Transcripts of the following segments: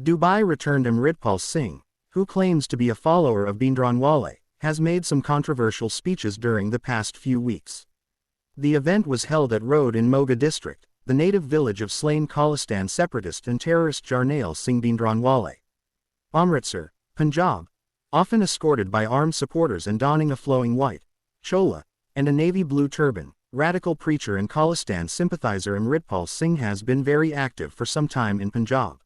Dubai returned Amritpal Singh, who claims to be a follower of Bhindranwale, has made some controversial speeches during the past few weeks. The event was held at Road in Moga district, the native village of slain Khalistan separatist and terrorist Jarnail Singh Bhindranwale. Amritsar, Punjab. Often escorted by armed supporters and donning a flowing white chola and a navy blue turban, radical preacher and Khalistan sympathiser Amritpal Singh has been very active for some time in Punjab.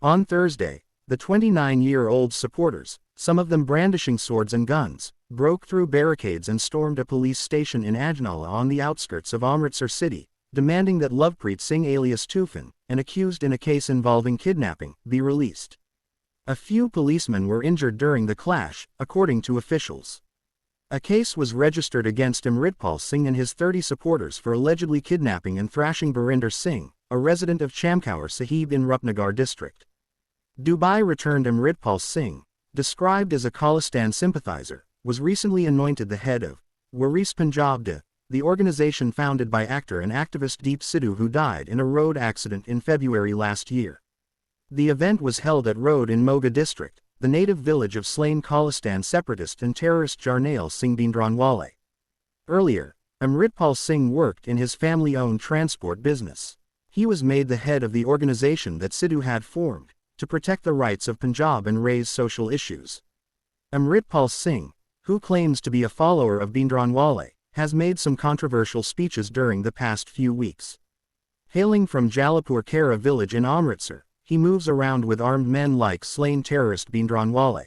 On Thursday, the 29-year-old supporters, some of them brandishing swords and guns, broke through barricades and stormed a police station in Ajnala on the outskirts of Amritsar city, demanding that Lovepreet Singh alias Tufan, an accused in a case involving kidnapping, be released. A few policemen were injured during the clash, according to officials. A case was registered against Amritpal Singh and his 30 supporters for allegedly kidnapping and thrashing Barinder Singh, a resident of Chamkaur Sahib in Rupnagar district. Dubai returned Amritpal Singh, described as a Khalistan sympathiser, was recently anointed the head of Waris Punjab De, the organization founded by actor and activist Deep Sidhu, who died in a road accident in February last year. The event was held at Road in Moga district, the native village of slain Khalistan separatist and terrorist Jarnail Singh Bhindranwale. Earlier, Amritpal Singh worked in his family-owned transport business. He was made the head of the organization that Sidhu had formed, to protect the rights of Punjab and raise social issues. Amritpal Singh, who claims to be a follower of Bhindranwale, has made some controversial speeches during the past few weeks. Hailing from Jalapur Kara village in Amritsar, he moves around with armed men like slain terrorist Bhindranwale.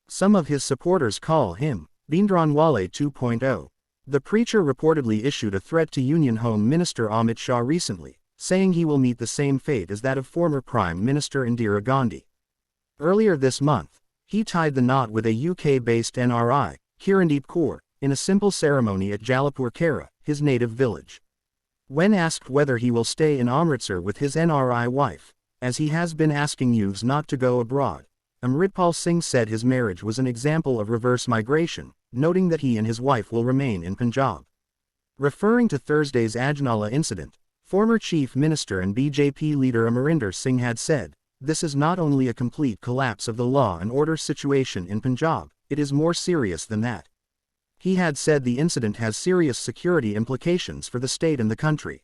Some of his supporters call him Bhindranwale 2.0. The preacher reportedly issued a threat to Union Home Minister Amit Shah recently, saying he will meet the same fate as that of former Prime Minister Indira Gandhi. Earlier this month, he tied the knot with a UK-based NRI, Kirandeep Kaur, in a simple ceremony at Jalapur Kara, his native village. When asked whether he will stay in Amritsar with his NRI wife, as he has been asking youths not to go abroad, Amritpal Singh said his marriage was an example of reverse migration, noting that he and his wife will remain in Punjab. Referring to Thursday's Ajnala incident, former Chief Minister and BJP leader Amarinder Singh had said, "This is not only a complete collapse of the law and order situation in Punjab, it is more serious than that." He had said the incident has serious security implications for the state and the country.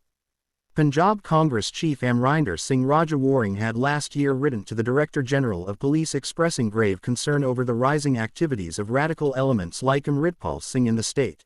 Punjab Congress Chief Amrinder Singh Raja Waring had last year written to the Director General of Police expressing grave concern over the rising activities of radical elements like Amritpal Singh in the state.